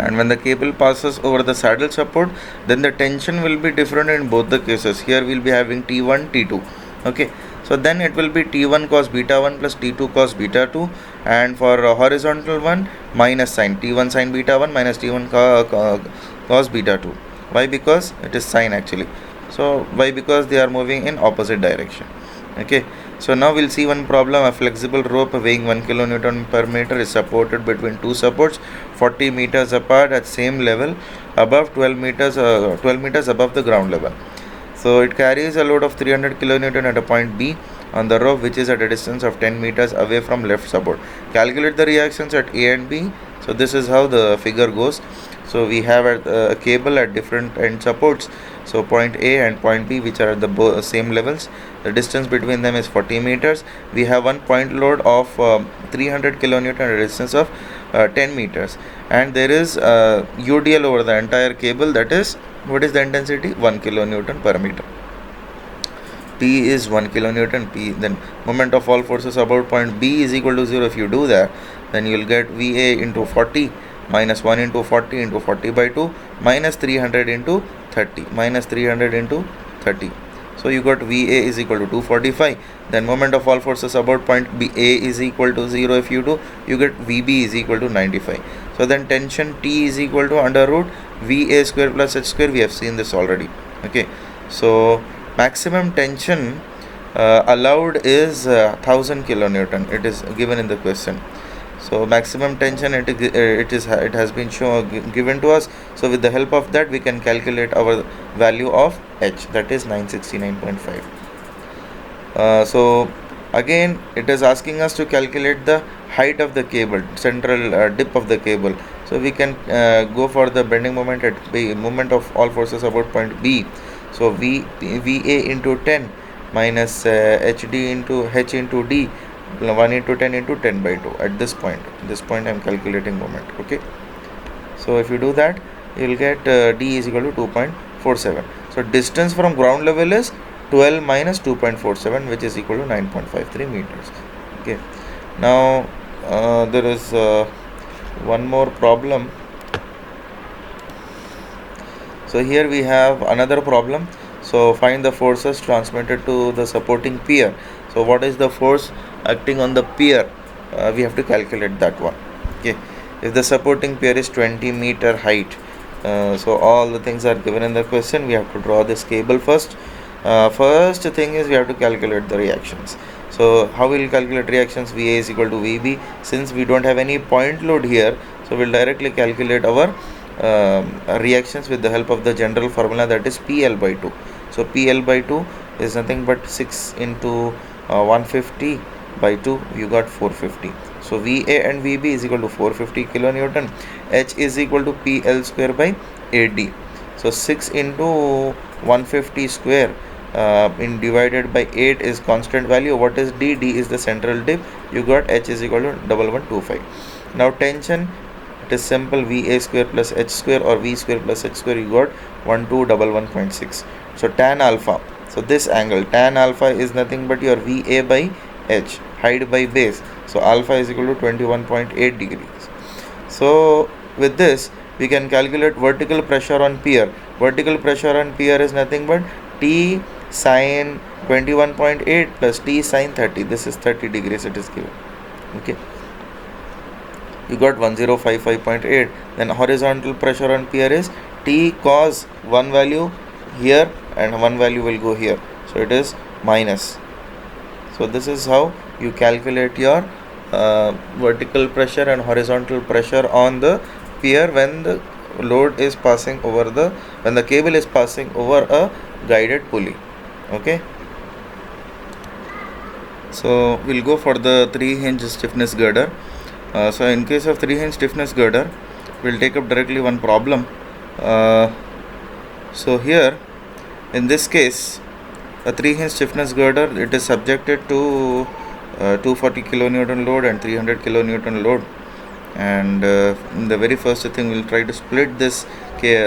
and when the cable passes over the saddle support, then the tension will be different in both the cases. Here we'll be having T1, T2. Okay, so then it will be T1 cos beta 1 plus T2 cos beta 2, and for horizontal one, minus sign, T1 sin beta 1 minus T1 cos beta 2. Why? Because it is sine actually. So why? Because they are moving in opposite direction. Okay, so now we'll see one problem. A flexible rope weighing 1 kilonewton per meter is supported between two supports 40 meters apart at same level above 12 meters above the ground level. So it carries a load of 300 kilonewton at a point B on the rope, which is at a distance of 10 meters away from left support. Calculate the reactions at A and B. So this is how the figure goes. So we have a cable at different end supports. So point A and point B, which are at the same levels. The distance between them is 40 meters. We have one point load of 300 kilonewton at a distance of 10 meters. And there is UDL over the entire cable. That is, what is the intensity? 1 kilonewton per meter. P is 1 kilonewton. P, then moment of all forces about point B is equal to 0. If you do that, then you will get VA into 40 minus 1 into 40 into 40 by 2 minus 300 into 30 minus 300 into 30. So you got VA is equal to 245. Then moment of all forces about point B A is equal to 0. If you do, you get VB is equal to 95. So then tension T is equal to under root VA square plus H square. We have seen this already. Okay, so maximum tension allowed is 1000 kilonewton. It is given in the question. So maximum tension it has been given to us. So with the help of that, we can calculate our value of H, that is 969.5. So again it is asking us to calculate the height of the cable, central dip of the cable. So we can go for the bending moment at B, moment of all forces about point B. So VA into 10 minus HD into H into D, 1 into 10 into 10 by 2 at this point. I am calculating moment. Okay, so if you do that, you will get D is equal to 2.47. so distance from ground level is 12 minus 2.47, which is equal to 9.53 meters. Okay, now there is one more problem. So here we have another problem. So find the forces transmitted to the supporting pier. So what is the force acting on the pier? We have to calculate that one. Okay, if the supporting pier is 20 meter height, so all the things are given in the question. We have to draw this cable first. First thing is we have to calculate the reactions. So how we will calculate reactions? VA is equal to VB. Since we don't have any point load here, so we'll directly calculate our reactions with the help of the general formula, that is PL by 2. So PL by 2 is nothing but 6 into 150 by 2, you got 450. So VA and VB is equal to 450 kilonewton. H is equal to PL square by 8D. So 6 into 150 square in divided by 8 is constant value. What is D? D is the central dip. You got H is equal to 1125. Now tension, it is simple, VA square plus H square or V square plus H square, you got 1211.6. So tan alpha, so this angle tan alpha is nothing but your VA by H, height by base. So alpha is equal to 21.8 degrees. So with this we can calculate vertical pressure on pier. Vertical pressure on pier is nothing but T sine 21.8 plus T sine 30. This is 30 degrees it is given. Okay, you got 1055.8. Then horizontal pressure on pier is T cos one value here and one value will go here. So it is minus. So this is how you calculate your vertical pressure and horizontal pressure on the pier when the load is passing over when the cable is passing over a guided pulley. Okay, so we'll go for the 3-hinge stiffness girder. So in case of 3-hinge stiffness girder, we'll take up directly one problem. So here in this case, a 3-hinge stiffness girder, it is subjected to 240 kilonewton load and 300 kilonewton load. And the very first thing, we'll try to split this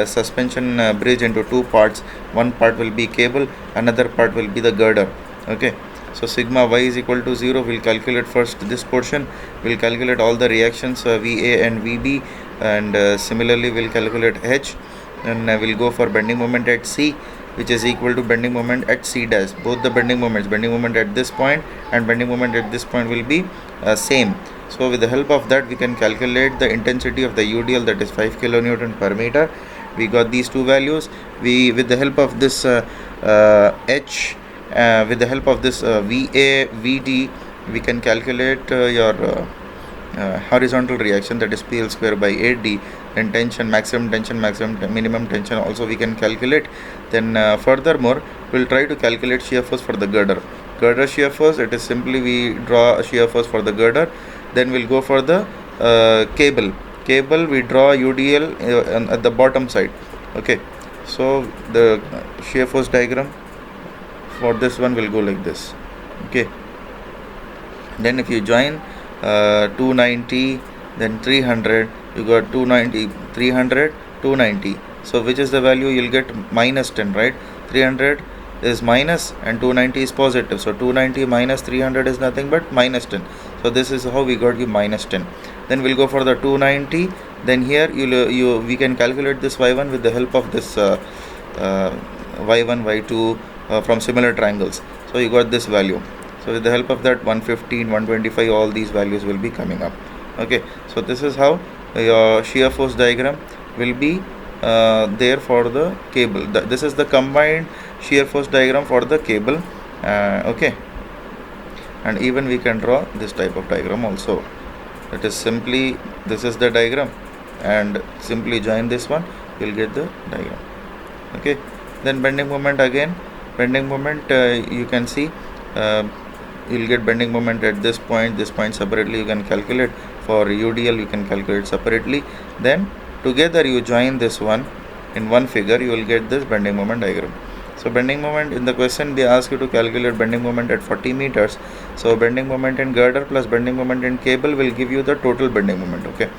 suspension bridge into two parts. One part will be cable, another part will be the girder. Okay, so sigma y is equal to 0. We'll calculate first this portion. We'll calculate all the reactions VA and VB and similarly we'll calculate H, and we'll go for bending moment at C, which is equal to bending moment at C dash. Both the bending moment at this point and bending moment at this point will be same. So with the help of that we can calculate the intensity of the UDL, that is 5 kilonewton per meter. We got these two values. We, with the help of this H, with the help of this VA, VD, we can calculate your horizontal reaction, that is PL square by 8D. Then tension, maximum tension, minimum tension also we can calculate. Then furthermore we'll try to calculate shear force for the girder. Girder shear force, it is simply we draw a shear force for the girder. Then we'll go for the cable. We draw UDL at the bottom side. Okay, so the shear force diagram for this one will go like this. Okay, then if you join 290, then 300, you got 290, 300, 290. So which is the value? You'll get minus 10, right? 300 is minus and 290 is positive. So 290 minus 300 is nothing but minus 10. So this is how we got you minus 10. Then we'll go for the 290. Then here we can calculate this y1 with the help of this y1, y2 from similar triangles. So you got this value. So with the help of that 115, 125, all these values will be coming up. Okay, so this is how your shear force diagram will be there for the cable. This is the combined shear force diagram for the cable. Okay, and even we can draw this type of diagram also. It is simply, this is the diagram, and simply join this one, you'll get the diagram. Okay, then bending moment again. Bending moment, you can see you'll get bending moment at this point separately you can calculate. For UDL you can calculate separately. Then together you join this one in one figure, you will get this bending moment diagram. So bending moment, in the question they ask you to calculate bending moment at 40 meters. So bending moment in girder plus bending moment in cable will give you the total bending moment. Okay,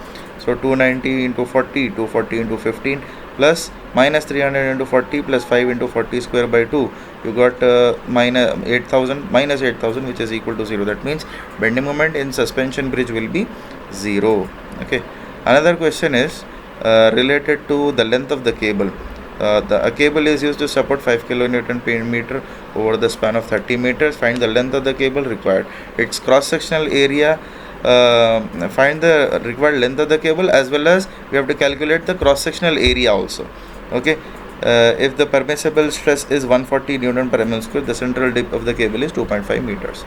so 290 into 40, 240 into 15 plus minus 300 into 40 plus 5 into 40 square by 2, you got minus 8000 which is equal to 0. That means bending moment in suspension bridge will be 0. Okay, another question is related to the length of the cable. A cable is used to support 5 kilonewton per meter over the span of 30 meters. Find the length of the cable required. Its cross-sectional area, find the required length of the cable, as well as we have to calculate the cross-sectional area also. Okay, if the permissible stress is 140 Newton per mm square, the central depth of the cable is 2.5 meters.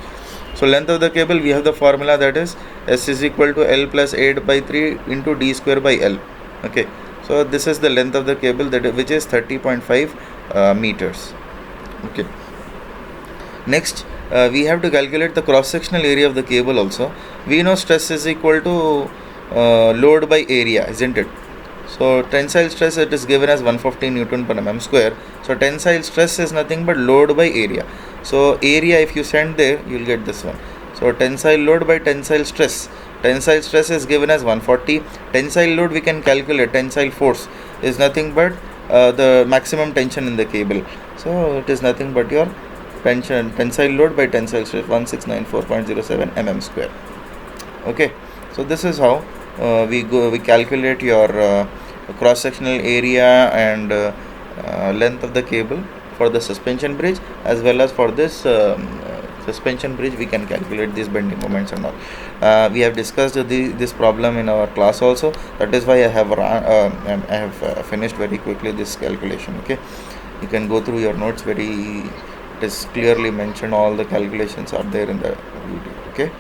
So length of the cable, we have the formula, that is S is equal to L plus 8 by 3 into D square by L. Okay, so this is the length of the cable, which is 30.5 meters. Okay, next we have to calculate the cross-sectional area of the cable also. We know stress is equal to load by area, isn't it? So tensile stress, it is given as 150 Newton per mm square. So tensile stress is nothing but load by area. So area, if you send there, you will get this one. So tensile load by tensile stress. Tensile stress is given as 140. Tensile load we can calculate. Tensile force is nothing but the maximum tension in the cable. So it is nothing but your tensile load by tensile stress, 1694.07 mm square. Okay, so this is how we calculate your cross-sectional area and length of the cable for the suspension bridge, as well as for this suspension bridge we can calculate these bending moments and all. We have discussed this problem in our class also. That is why I have finished very quickly this calculation. Okay, you can go through your notes, it is clearly mentioned, all the calculations are there in the video. Okay.